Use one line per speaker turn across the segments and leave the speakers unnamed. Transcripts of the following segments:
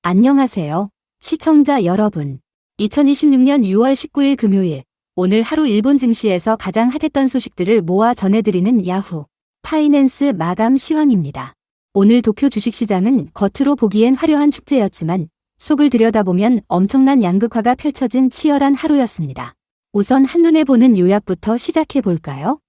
안녕하세요. 시청자 여러분. 2026년 6월 19일 금요일, 오늘 하루 일본 증시에서 가장 핫했던 소식들을 모아 전해드리는 야후 파이낸스 마감 시황입니다. 오늘 도쿄 주식시장은 겉으로 보기엔 화려한 축제였지만 속을 들여다보면 엄청난 양극화가 펼쳐진 치열한 하루였습니다. 우선 한눈에 보는 요약부터 시작해볼까요?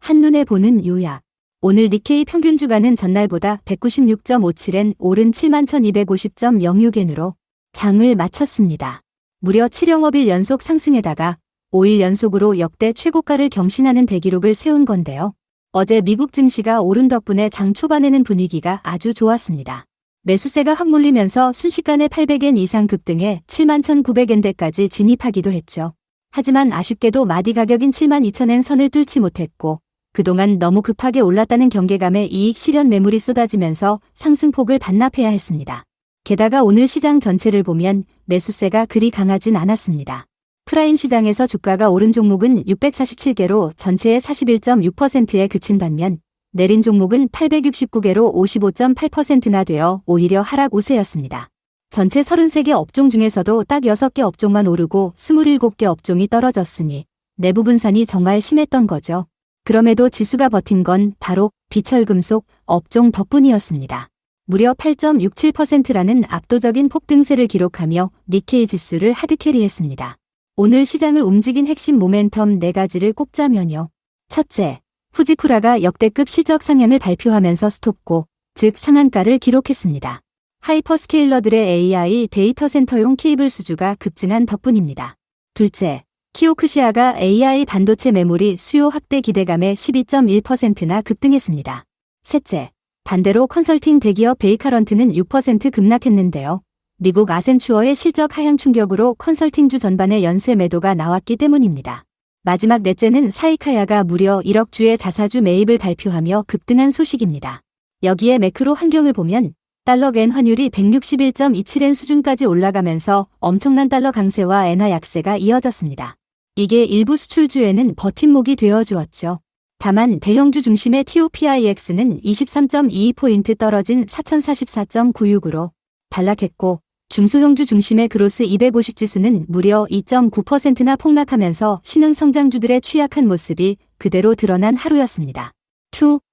한눈에 보는 요약. 오늘 니케이 평균 주가는 전날보다 196.57엔 오른 71,250.06엔으로 장을 마쳤습니다. 무려 7영업일 연속 상승에다가 5일 연속으로 역대 최고가를 경신하는 대기록을 세운 건데요. 어제 미국 증시가 오른 덕분에 장 초반에는 분위기가 아주 좋았습니다. 매수세가 확 몰리면서 순식간에 800엔 이상 급등해 71,900엔대까지 진입하기도 했죠. 하지만 아쉽게도 마디 가격인 72,000엔 선을 뚫지 못했고 그동안 너무 급하게 올랐다는 경계감에 이익 실현 매물이 쏟아지면서 상승폭을 반납해야 했습니다. 게다가 오늘 시장 전체를 보면 매수세가 그리 강하진 않았습니다. 프라임 시장에서 주가가 오른 종목은 647개로 전체의 41.6%에 그친 반면 내린 종목은 869개로 55.8%나 되어 오히려 하락 우세였습니다. 전체 33개 업종 중에서도 딱 6개 업종만 오르고 27개 업종이 떨어졌으니 내부 분산이 정말 심했던 거죠. 그럼에도 지수가 버틴 건 바로 비철금속 업종 덕분이었습니다. 무려 8.67%라는 압도적인 폭등세를 기록하며 니케이 지수를 하드캐리했습니다. 오늘 시장을 움직인 핵심 모멘텀 4가지를 꼽자면요. 첫째, 후지쿠라가 역대급 실적 상향을 발표하면서 스톱고, 즉 상한가를 기록했습니다. 하이퍼스케일러들의 AI 데이터 센터용 케이블 수주가 급증한 덕분입니다. 둘째, 키오크시아가 AI 반도체 메모리 수요 확대 기대감에 12.1%나 급등했습니다. 셋째, 반대로 컨설팅 대기업 베이카런트는 6% 급락했는데요. 미국 아센추어의 실적 하향 충격으로 컨설팅주 전반의 연쇄 매도가 나왔기 때문입니다. 마지막 넷째는 사이카야가 무려 1억 주의 자사주 매입을 발표하며 급등한 소식입니다. 여기에 매크로 환경을 보면 달러-엔 환율이 161.27엔 수준까지 올라가면서 엄청난 달러 강세와 엔화 약세가 이어졌습니다. 이게 일부 수출주에는 버팀목이 되어주었죠. 다만 대형주 중심의 TOPIX는 23.22포인트 떨어진 4044.96으로 반락했고 중소형주 중심의 그로스 250 지수는 무려 2.9%나 폭락하면서 신흥성장주들의 취약한 모습이 그대로 드러난 하루였습니다.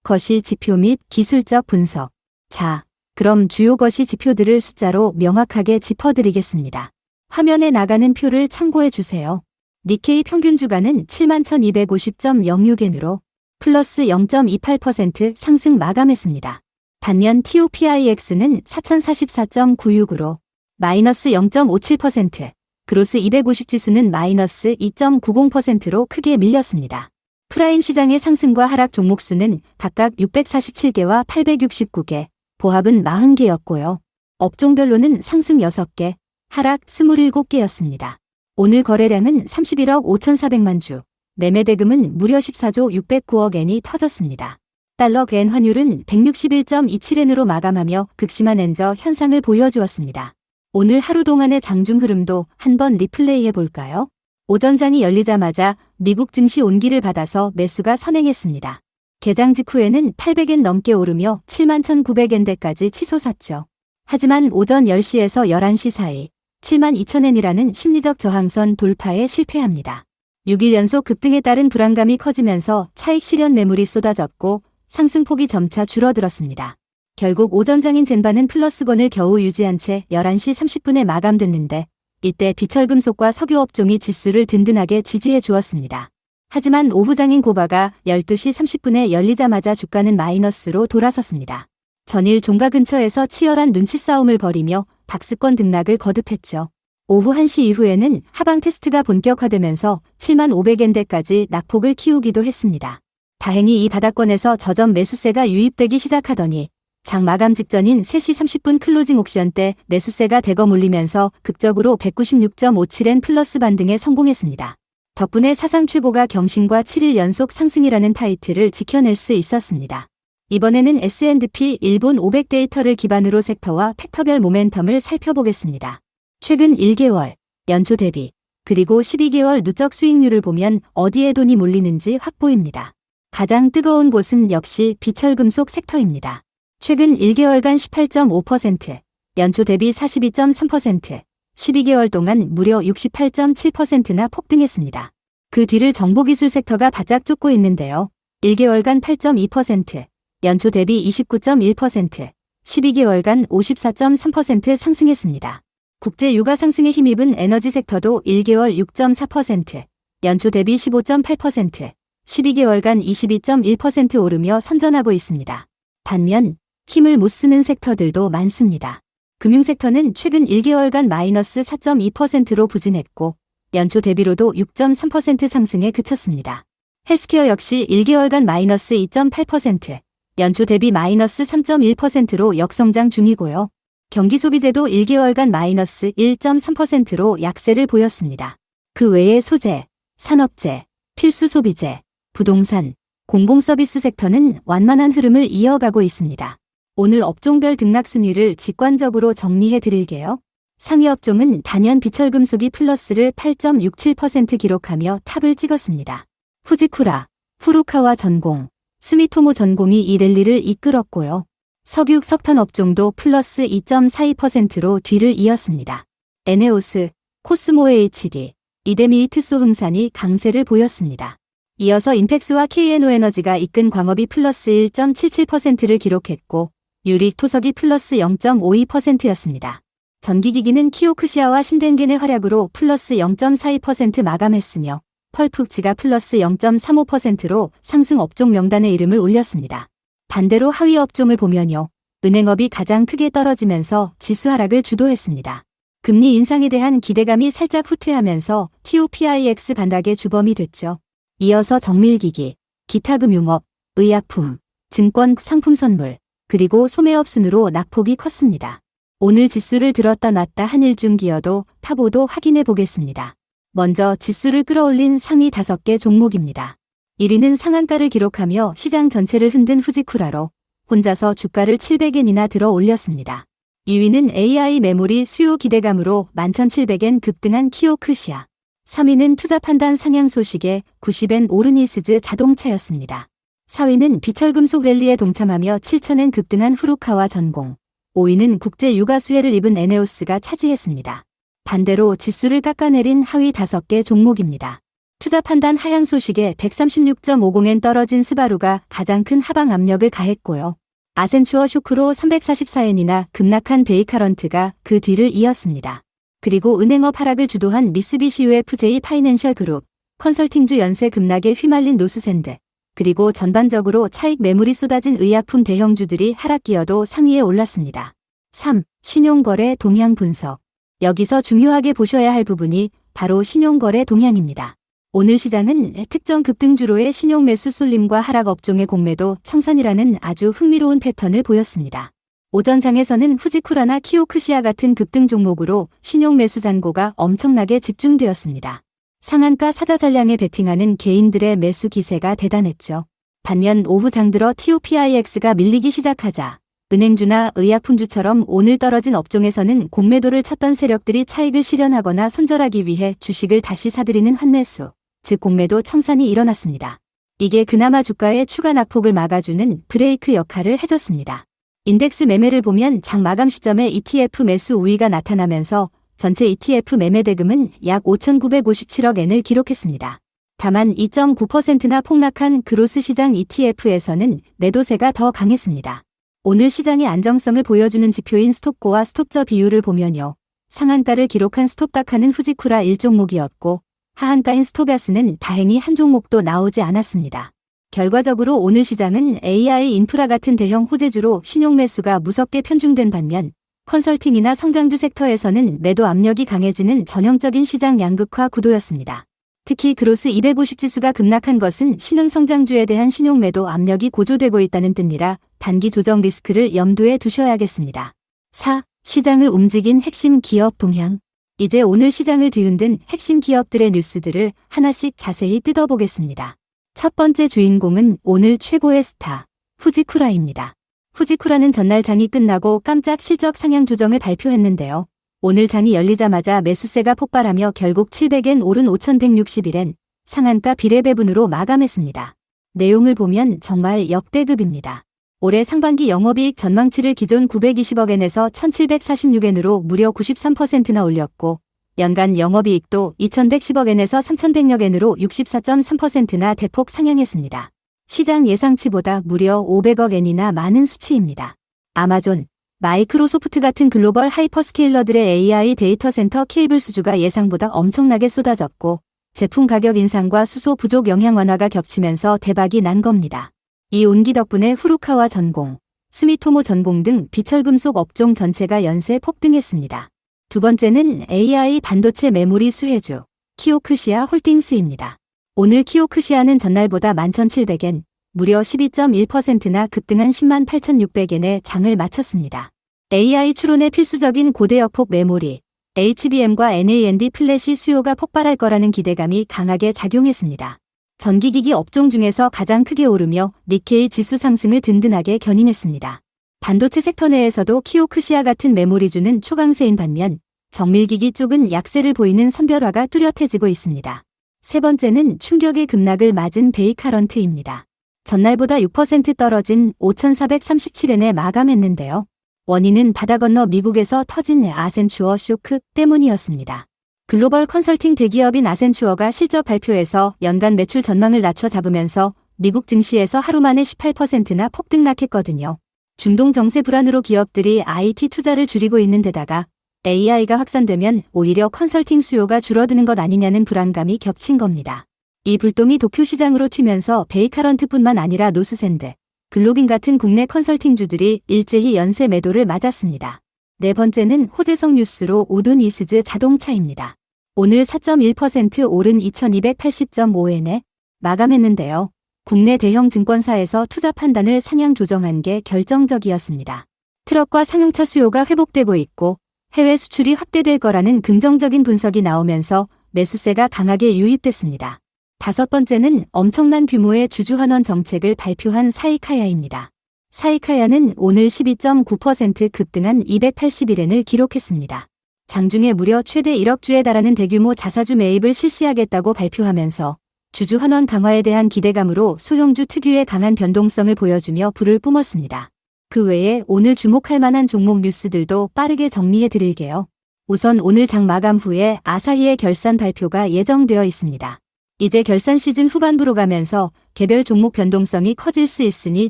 거시 지표 및 기술적 분석. 자, 그럼 주요 거시 지표들을 숫자로 명확하게 짚어드리겠습니다. 화면에 나가는 표를 참고해주세요. 니케이 평균 주가는 71,250.06엔으로 플러스 0.28% 상승 마감했습니다. 반면 TOPIX는 4044.96으로 마이너스 0.57%, 그로스 250 지수는 마이너스 2.90%로 크게 밀렸습니다. 프라임 시장의 상승과 하락 종목 수는 각각 647개와 869개, 보합은 40개였고요. 업종별로는 상승 6개, 하락 27개였습니다. 오늘 거래량은 31억 5,400만 주, 매매 대금은 무려 14조 609억 엔이 터졌습니다. 달러-엔 환율은 161.27엔으로 마감하며 극심한 엔저 현상을 보여주었습니다. 오늘 하루 동안의 장중 흐름도 한번 리플레이 해볼까요? 오전장이 열리자마자 미국 증시 온기를 받아서 매수가 선행했습니다. 개장 직후에는 800엔 넘게 오르며 71,900엔대까지 치솟았죠. 하지만 오전 10시에서 11시 사이 72,000엔이라는 심리적 저항선 돌파에 실패합니다. 6일 연속 급등에 따른 불안감이 커지면서 차익 실현 매물이 쏟아졌고 상승폭이 점차 줄어들었습니다. 결국 오전장인 젠바는 플러스권을 겨우 유지한 채 11시 30분에 마감됐는데 이때 비철금속과 석유업종이 지수를 든든하게 지지해 주었습니다. 하지만 오후장인 고바가 12시 30분에 열리자마자 주가는 마이너스로 돌아섰습니다. 전일 종가 근처에서 치열한 눈치 싸움을 벌이며 박스권 등락을 거듭했죠. 오후 1시 이후에는 하방 테스트가 본격화되면서 75,000엔대까지 낙폭을 키우기도 했습니다. 다행히 이 바닥권에서 저점 매수세가 유입되기 시작하더니 장 마감 직전인 3시 30분 클로징 옥션 때 매수세가 대거 몰리면서 극적으로 196.57엔 플러스 반등에 성공했습니다. 덕분에 사상 최고가 경신과 7일 연속 상승이라는 타이틀을 지켜낼 수 있었습니다. 이번에는 S&P 일본 500 데이터를 기반으로 섹터와 팩터별 모멘텀을 살펴보겠습니다. 최근 1개월, 연초 대비, 그리고 12개월 누적 수익률을 보면 어디에 돈이 몰리는지 확 보입니다. 가장 뜨거운 곳은 역시 비철금속 섹터입니다. 최근 1개월간 18.5%, 연초 대비 42.3%, 12개월 동안 무려 68.7%나 폭등했습니다. 그 뒤를 정보기술 섹터가 바짝 쫓고 있는데요. 1개월간 8.2%, 연초 대비 29.1%, 12개월간 54.3% 상승했습니다. 국제 유가 상승에 힘입은 에너지 섹터도 1개월 6.4%, 연초 대비 15.8%, 12개월간 22.1% 오르며 선전하고 있습니다. 반면 힘을 못 쓰는 섹터들도 많습니다. 금융섹터는 최근 1개월간 마이너스 4.2%로 부진했고 연초 대비로도 6.3% 상승에 그쳤습니다. 헬스케어 역시 1개월간 마이너스 2.8%, 연초 대비 마이너스 3.1%로 역성장 중이고요. 경기소비재도 1개월간 마이너스 1.3%로 약세를 보였습니다. 그 외에 소재, 산업재, 필수소비재, 부동산, 공공서비스 섹터는 완만한 흐름을 이어가고 있습니다. 오늘 업종별 등락 순위를 직관적으로 정리해 드릴게요. 상위 업종은 단연 비철금속이 플러스를 8.67% 기록하며 탑을 찍었습니다. 후지쿠라, 후루카와 전공, 스미토모 전공이 이 랠리를 이끌었고요. 석유 석탄 업종도 플러스 2.42%로 뒤를 이었습니다. 에네오스, 코스모 HD, 이데미 트소 흥산이 강세를 보였습니다. 이어서 인펙스와 KNO에너지가 이끈 광업이 플러스 1.77%를 기록했고 유릭 토석이 플러스 0.52%였습니다. 전기기기는 키오크시아와 신덴겐의 활약으로 플러스 0.42% 마감했으며 펄프치가 플러스 0.35%로 상승 업종 명단에 이름을 올렸습니다. 반대로 하위 업종을 보면요. 은행업이 가장 크게 떨어지면서 지수 하락을 주도했습니다. 금리 인상에 대한 기대감이 살짝 후퇴하면서 TOPIX 반락의 주범이 됐죠. 이어서 정밀기기, 기타금융업, 의약품, 증권 상품 선물, 그리고 소매업 순으로 낙폭이 컸습니다. 오늘 지수를 들었다 놨다 한 일중 기어도 탑5도 확인해 보겠습니다. 먼저 지수를 끌어올린 상위 5개 종목입니다. 1위는 상한가를 기록하며 시장 전체를 흔든 후지쿠라로 혼자서 주가를 700엔이나 들어 올렸습니다. 2위는 AI 메모리 수요 기대감으로 11,700엔 급등한 키오크시아. 3위는 투자 판단 상향 소식에 90엔 오른 이스즈 자동차였습니다. 4위는 비철금속 랠리에 동참하며 7,000엔 급등한 후루카와 전공. 5위는 국제 유가 수혜를 입은 에네오스가 차지했습니다. 반대로 지수를 깎아내린 하위 5개 종목입니다. 투자 판단 하향 소식에 136.50엔 떨어진 스바루가 가장 큰 하방 압력을 가했고요. 아센추어 쇼크로 344엔이나 급락한 베이카런트가 그 뒤를 이었습니다. 그리고 은행업 하락을 주도한 미쓰비시 UFJ 파이낸셜 그룹, 컨설팅주 연쇄 급락에 휘말린 노스샌드, 그리고 전반적으로 차익 매물이 쏟아진 의약품 대형주들이 하락기여도 상위에 올랐습니다. 3. 신용거래 동향 분석. 여기서 중요하게 보셔야 할 부분이 바로 신용거래 동향입니다. 오늘 시장은 특정 급등주로의 신용매수 쏠림과 하락 업종의 공매도 청산이라는 아주 흥미로운 패턴을 보였습니다. 오전 장에서는 후지쿠라나 키오크시아 같은 급등 종목으로 신용매수 잔고가 엄청나게 집중되었습니다. 상한가 사자 전량에 베팅하는 개인들의 매수 기세가 대단했죠. 반면 오후 장들어 TOPIX가 밀리기 시작하자 은행주나 의약품주처럼 오늘 떨어진 업종에서는 공매도를 쳤던 세력들이 차익을 실현하거나 손절하기 위해 주식을 다시 사들이는 환매수, 즉 공매도 청산이 일어났습니다. 이게 그나마 주가의 추가 낙폭을 막아주는 브레이크 역할을 해줬습니다. 인덱스 매매를 보면 장 마감 시점에 ETF 매수 우위가 나타나면서 전체 ETF 매매 대금은 약 5,957억 엔을 기록했습니다. 다만 2.9%나 폭락한 그로스 시장 ETF에서는 매도세가 더 강했습니다. 오늘 시장의 안정성을 보여주는 지표인 스톱고와 스톱저 비율을 보면요. 상한가를 기록한 스톱닥하는 후지쿠라 1종목이었고 하한가인 스톱야스는 다행히 한 종목도 나오지 않았습니다. 결과적으로 오늘 시장은 AI 인프라 같은 대형 호재주로 신용 매수가 무섭게 편중된 반면 컨설팅이나 성장주 섹터에서는 매도 압력이 강해지는 전형적인 시장 양극화 구도였습니다. 특히 그로스 250 지수가 급락한 것은 신흥 성장주에 대한 신용 매도 압력이 고조되고 있다는 뜻이라 단기 조정 리스크를 염두에 두셔야겠습니다. 4. 시장을 움직인 핵심 기업 동향. 이제 오늘 시장을 뒤흔든 핵심 기업들의 뉴스들을 하나씩 자세히 뜯어보겠습니다. 첫 번째 주인공은 오늘 최고의 스타, 후지쿠라입니다. 후지쿠라는 전날 장이 끝나고 깜짝 실적 상향 조정을 발표했는데요. 오늘 장이 열리자마자 매수세가 폭발하며 결국 700엔 오른 5,161엔, 상한가 비례 배분으로 마감했습니다. 내용을 보면 정말 역대급입니다. 올해 상반기 영업이익 전망치를 기존 920억엔에서 1746엔으로 무려 93%나 올렸고 연간 영업이익도 2110억엔에서 3100여엔으로 64.3%나 대폭 상향했습니다. 시장 예상치보다 무려 500억엔이나 많은 수치입니다. 아마존, 마이크로소프트 같은 글로벌 하이퍼스케일러들의 AI 데이터 센터 케이블 수주가 예상보다 엄청나게 쏟아졌고 제품 가격 인상과 수소 부족 영향 완화가 겹치면서 대박이 난 겁니다. 이 온기 덕분에 후루카와 전공, 스미토모 전공 등 비철금속 업종 전체가 연쇄 폭등했습니다. 두 번째는 AI 반도체 메모리 수혜주, 키오크시아 홀딩스입니다. 오늘 키오크시아는 전날보다 11,700엔, 무려 12.1%나 급등한 108,600엔에 장을 마쳤습니다. AI 추론에 필수적인 고대역폭 메모리, HBM과 NAND 플래시 수요가 폭발할 거라는 기대감이 강하게 작용했습니다. 전기기기 업종 중에서 가장 크게 오르며 니케이 지수 상승을 든든하게 견인했습니다. 반도체 섹터 내에서도 키오크시아 같은 메모리주는 초강세인 반면 정밀기기 쪽은 약세를 보이는 선별화가 뚜렷해지고 있습니다. 세 번째는 충격의 급락을 맞은 베이카런트입니다. 전날보다 6% 떨어진 5,437엔에 마감했는데요. 원인은 바다 건너 미국에서 터진 아센추어 쇼크 때문이었습니다. 글로벌 컨설팅 대기업인 아센추어가 실적 발표에서 연간 매출 전망을 낮춰 잡으면서 미국 증시에서 하루 만에 18%나 폭등락했거든요. 중동 정세 불안으로 기업들이 IT 투자를 줄이고 있는 데다가 AI가 확산되면 오히려 컨설팅 수요가 줄어드는 것 아니냐는 불안감이 겹친 겁니다. 이 불똥이 도쿄 시장으로 튀면서 베이카런트뿐만 아니라 노스샌드, 글로빈 같은 국내 컨설팅주들이 일제히 연쇄 매도를 맞았습니다. 네 번째는 호재성 뉴스로 오둔 이스즈 자동차입니다. 오늘 4.1% 오른 2280.5엔에 마감했는데요. 국내 대형 증권사에서 투자 판단을 상향 조정한 게 결정적이었습니다. 트럭과 상용차 수요가 회복되고 있고 해외 수출이 확대될 거라는 긍정적인 분석이 나오면서 매수세가 강하게 유입됐습니다. 다섯 번째는 엄청난 규모의 주주환원 정책을 발표한 사이카야입니다. 사이카야는 오늘 12.9% 급등한 281엔을 기록했습니다. 장중에 무려 최대 1억 주에 달하는 대규모 자사주 매입을 실시하겠다고 발표하면서 주주 환원 강화에 대한 기대감으로 소형주 특유의 강한 변동성을 보여주며 불을 뿜었습니다. 그 외에 오늘 주목할 만한 종목 뉴스들도 빠르게 정리해 드릴게요. 우선 오늘 장 마감 후에 아사히의 결산 발표가 예정되어 있습니다. 이제 결산 시즌 후반부로 가면서 개별 종목 변동성이 커질 수 있으니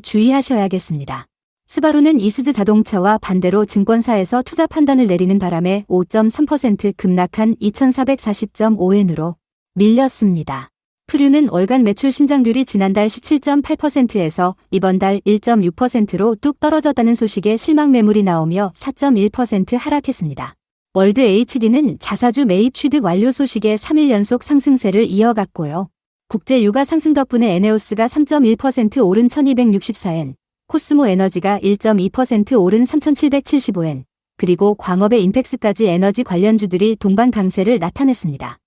주의하셔야겠습니다. 스바루는 이스즈 자동차와 반대로 증권사에서 투자 판단을 내리는 바람에 5.3% 급락한 2440.5엔으로 밀렸습니다. 프류는 월간 매출 신장률이 지난달 17.8%에서 이번 달 1.6%로 뚝 떨어졌다는 소식에 실망 매물이 나오며 4.1% 하락했습니다. 월드 HD는 자사주 매입 취득 완료 소식에 3일 연속 상승세를 이어갔고요. 국제 유가 상승 덕분에 에네오스가 3.1% 오른 1264엔, 코스모 에너지가 1.2% 오른 3775엔, 그리고 광업의 인펙스까지 에너지 관련주들이 동반 강세를 나타냈습니다.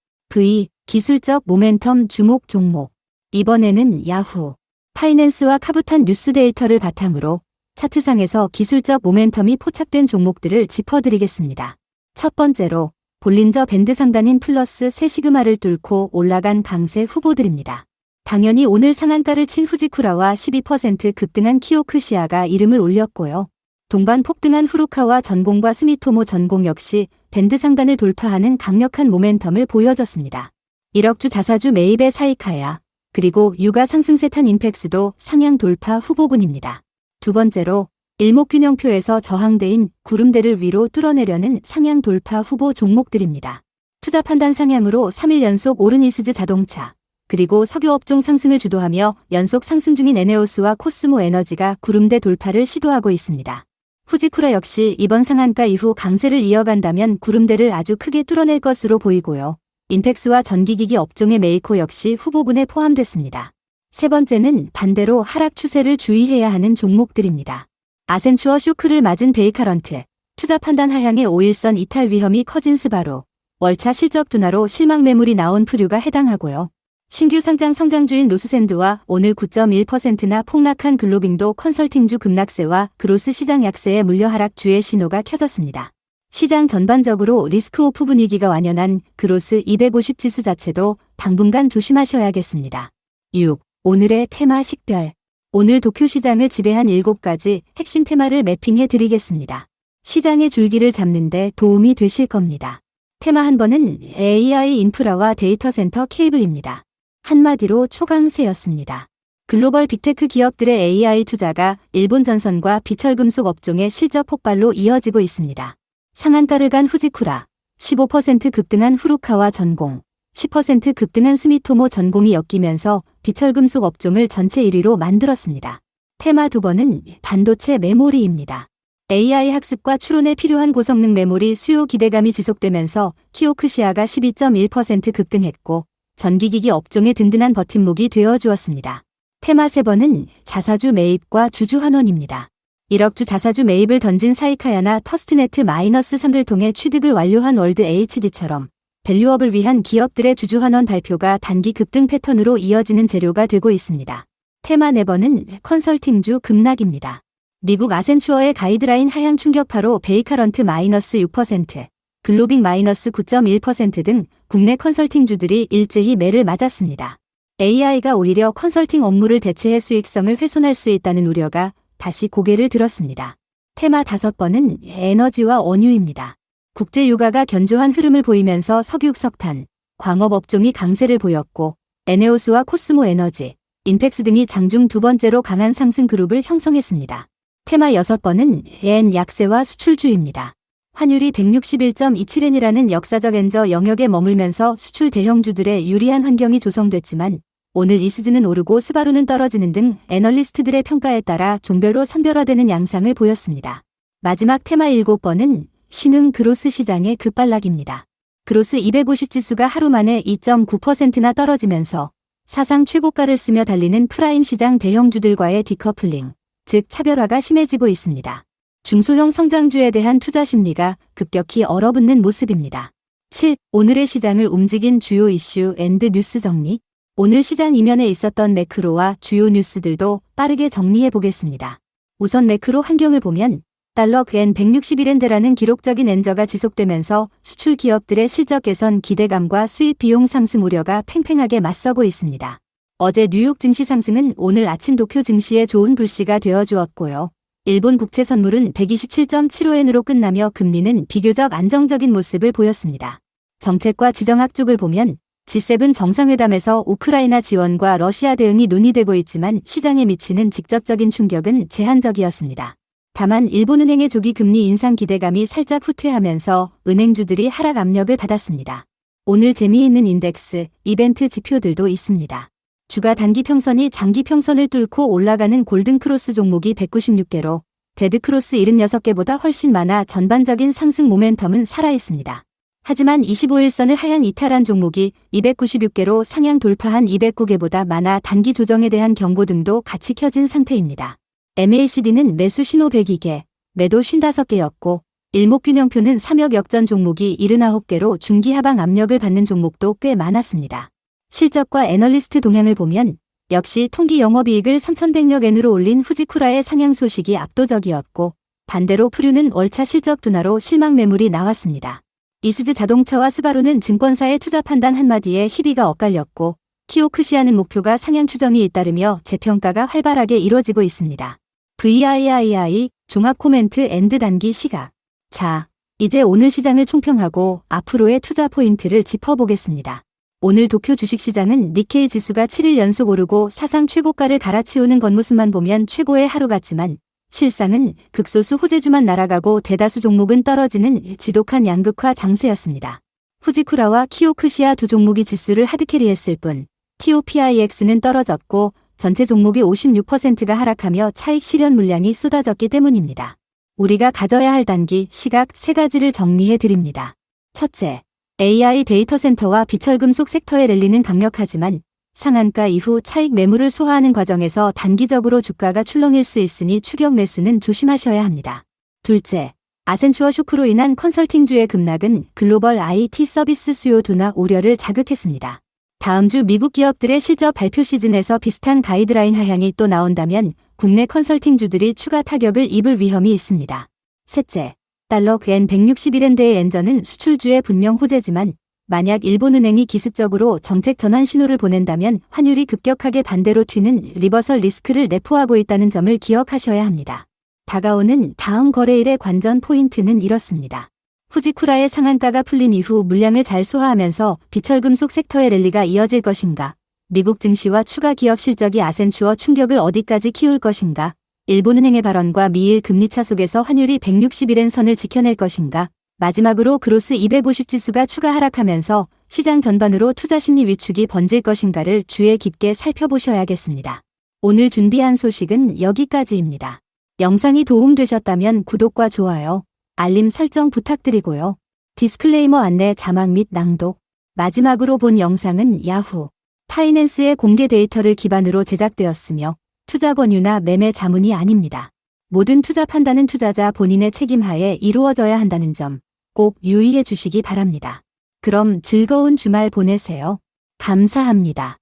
기술적 모멘텀 주목 종목. 이번에는 야후, 파이낸스와 카부탄 뉴스 데이터를 바탕으로 차트상에서 기술적 모멘텀이 포착된 종목들을 짚어드리겠습니다. 첫 번째로 볼린저 밴드 상단인 플러스 3시그마를 뚫고 올라간 강세 후보들입니다. 당연히 오늘 상한가를 친 후지쿠라와 12% 급등한 키오크시아가 이름을 올렸고요. 동반 폭등한 후루카와 전공과 스미토모 전공 역시 밴드 상단을 돌파하는 강력한 모멘텀을 보여줬습니다. 1억주 자사주 매입의 사이카야, 그리고 유가 상승세 탄 인펙스도 상향 돌파 후보군입니다. 두 번째로 일목균형표에서 저항대인 구름대를 위로 뚫어내려는 상향 돌파 후보 종목들입니다. 투자 판단 상향으로 3일 연속 오른 이스즈 자동차, 그리고 석유업종 상승을 주도하며 연속 상승 중인 에네오스와 코스모 에너지가 구름대 돌파를 시도하고 있습니다. 후지쿠라 역시 이번 상한가 이후 강세를 이어간다면 구름대를 아주 크게 뚫어낼 것으로 보이고요. 인펙스와 전기기기 업종의 메이코 역시 후보군에 포함됐습니다. 세 번째는 반대로 하락 추세를 주의해야 하는 종목들입니다. 아센추어 쇼크를 맞은 베이카런트, 투자 판단 하향의 5일선 이탈 위험이 커진 스바루, 월차 실적 둔화로 실망 매물이 나온 프류가 해당하고요. 신규 상장 성장주인 노스샌드와 오늘 9.1%나 폭락한 글로빙도 컨설팅주 급락세와 그로스 시장 약세에 물려 하락주의 신호가 켜졌습니다. 시장 전반적으로 리스크오프 분위기가 완연한 그로스 250 지수 자체도 당분간 조심하셔야겠습니다. 6. 오늘의 테마 식별. 오늘 도쿄 시장을 지배한 7가지 핵심 테마를 매핑해 드리겠습니다. 시장의 줄기를 잡는 데 도움이 되실 겁니다. 테마 한 번은 AI 인프라와 데이터 센터 케이블입니다. 한마디로 초강세였습니다. 글로벌 빅테크 기업들의 AI 투자가 일본 전선과 비철금속 업종의 실적 폭발로 이어지고 있습니다. 상한가를 간 후지쿠라, 15% 급등한 후루카와 전공, 10% 급등한 스미토모 전공이 엮이면서 비철금속 업종을 전체 1위로 만들었습니다. 테마 두 번은 반도체 메모리입니다. AI 학습과 추론에 필요한 고성능 메모리 수요 기대감이 지속되면서 키오크시아가 12.1% 급등했고 전기기기 업종의 든든한 버팀목이 되어주었습니다. 테마 세 번은 자사주 매입과 주주 환원입니다. 1억주 자사주 매입을 던진 사이카야나 터스트네트-3를 통해 취득을 완료한 월드 HD처럼 밸류업을 위한 기업들의 주주 환원 발표가 단기 급등 패턴으로 이어지는 재료가 되고 있습니다. 테마 네 번은 컨설팅주 급락입니다. 미국 아센추어의 가이드라인 하향 충격파로 베이카런트 -6%, 글로빅 -9.1% 등 국내 컨설팅주들이 일제히 매를 맞았습니다. AI가 오히려 컨설팅 업무를 대체해 수익성을 훼손할 수 있다는 우려가 다시 고개를 들었습니다. 테마 5번은 에너지와 원유입니다. 국제 유가가 견조한 흐름을 보이면서 석유, 석탄, 광업 업종이 강세를 보였고 에네오스와 코스모 에너지, 인펙스 등이 장중 두 번째로 강한 상승 그룹을 형성했습니다. 테마 6번은 엔 약세와 수출주입니다. 환율이 161.27엔이라는 역사적 엔저 영역에 머물면서 수출 대형주들의 유리한 환경이 조성됐지만 오늘 이스즈는 오르고 스바루는 떨어지는 등 애널리스트들의 평가에 따라 종별로 선별화되는 양상을 보였습니다. 마지막 테마 7번은 신흥 그로스 시장의 급발락입니다. 그로스 250 지수가 하루 만에 2.9%나 떨어지면서 사상 최고가를 쓰며 달리는 프라임 시장 대형주들과의 디커플링, 즉 차별화가 심해지고 있습니다. 중소형 성장주에 대한 투자 심리가 급격히 얼어붙는 모습입니다. 7. 오늘의 시장을 움직인 주요 이슈 앤드 뉴스 정리. 오늘 시장 이면에 있었던 매크로와 주요 뉴스들도 빠르게 정리해 보겠습니다. 우선 매크로 환경을 보면 달러 엔 161엔대라는 기록적인 엔저가 지속되면서 수출 기업들의 실적 개선 기대감과 수입 비용 상승 우려가 팽팽하게 맞서고 있습니다. 어제 뉴욕 증시 상승은 오늘 아침 도쿄 증시에 좋은 불씨가 되어주었고요. 일본 국채 선물은 127.75엔으로 끝나며 금리는 비교적 안정적인 모습을 보였습니다. 정책과 지정학 쪽을 보면 G7 정상회담에서 우크라이나 지원과 러시아 대응이 논의되고 있지만 시장에 미치는 직접적인 충격은 제한적이었습니다. 다만 일본은행의 조기 금리 인상 기대감이 살짝 후퇴하면서 은행주들이 하락 압력을 받았습니다. 오늘 재미있는 인덱스, 이벤트 지표들도 있습니다. 주가 단기 평선이 장기 평선을 뚫고 올라가는 골든크로스 종목이 196개로 데드크로스 76개보다 훨씬 많아 전반적인 상승 모멘텀은 살아있습니다. 하지만 25일선을 하향 이탈한 종목이 296개로 상향 돌파한 209개보다 많아 단기 조정에 대한 경고 등도 같이 켜진 상태입니다. MACD는 매수 신호 102개, 매도 55개였고 일목균형표는 3역 역전 종목이 79개로 중기 하방 압력을 받는 종목도 꽤 많았습니다. 실적과 애널리스트 동향을 보면 역시 통기 영업이익을 3,100여엔으로 올린 후지쿠라의 상향 소식이 압도적이었고 반대로 프류는 월차 실적 둔화로 실망 매물이 나왔습니다. 이스즈 자동차와 스바루는 증권사의 투자 판단 한마디에 희비가 엇갈렸고 키오크시아는 목표가 상향 추정이 잇따르며 재평가가 활발하게 이뤄지고 있습니다. VIII 종합 코멘트 앤드 단기 시각. 자, 이제 오늘 시장을 총평하고 앞으로의 투자 포인트를 짚어보겠습니다. 오늘 도쿄 주식시장은 니케이 지수가 7일 연속 오르고 사상 최고가를 갈아치우는 겉모습만 보면 최고의 하루 같지만 실상은 극소수 호재주만 날아가고 대다수 종목은 떨어지는 지독한 양극화 장세였습니다. 후지쿠라와 키오크시아 두 종목이 지수를 하드캐리했을 뿐 TOPIX는 떨어졌고 전체 종목의 56%가 하락하며 차익 실현 물량이 쏟아졌기 때문입니다. 우리가 가져야 할 단기, 시각 3가지를 정리해 드립니다. 첫째, AI 데이터 센터와 비철금속 섹터의 랠리는 강력하지만 상한가 이후 차익 매물을 소화하는 과정에서 단기적으로 주가가 출렁일 수 있으니 추격 매수는 조심하셔야 합니다. 둘째, 아센추어 쇼크로 인한 컨설팅주의 급락은 글로벌 IT 서비스 수요 둔화 우려를 자극했습니다. 다음 주 미국 기업들의 실적 발표 시즌에서 비슷한 가이드라인 하향이 또 나온다면 국내 컨설팅주들이 추가 타격을 입을 위험이 있습니다. 셋째, 달러 엔 161엔대의 엔저는 수출주의 분명 호재지만 만약 일본은행이 기습적으로 정책 전환 신호를 보낸다면 환율이 급격하게 반대로 튀는 리버설 리스크를 내포하고 있다는 점을 기억하셔야 합니다. 다가오는 다음 거래일의 관전 포인트는 이렇습니다. 후지쿠라의 상한가가 풀린 이후 물량을 잘 소화하면서 비철금속 섹터의 랠리가 이어질 것인가? 미국 증시와 추가 기업 실적이 아센추어 충격을 어디까지 키울 것인가? 일본은행의 발언과 미일 금리차 속에서 환율이 160일엔 선을 지켜낼 것인가? 마지막으로 그로스 250 지수가 추가 하락하면서 시장 전반으로 투자 심리 위축이 번질 것인가를 주의 깊게 살펴보셔야겠습니다. 오늘 준비한 소식은 여기까지입니다. 영상이 도움되셨다면 구독과 좋아요, 알림 설정 부탁드리고요. 디스클레이머 안내 자막 및 낭독. 마지막으로 본 영상은 야후 파이낸스의 공개 데이터를 기반으로 제작되었으며 투자 권유나 매매 자문이 아닙니다. 모든 투자 판단은 투자자 본인의 책임하에 이루어져야 한다는 점 꼭 유의해 주시기 바랍니다. 그럼 즐거운 주말 보내세요. 감사합니다.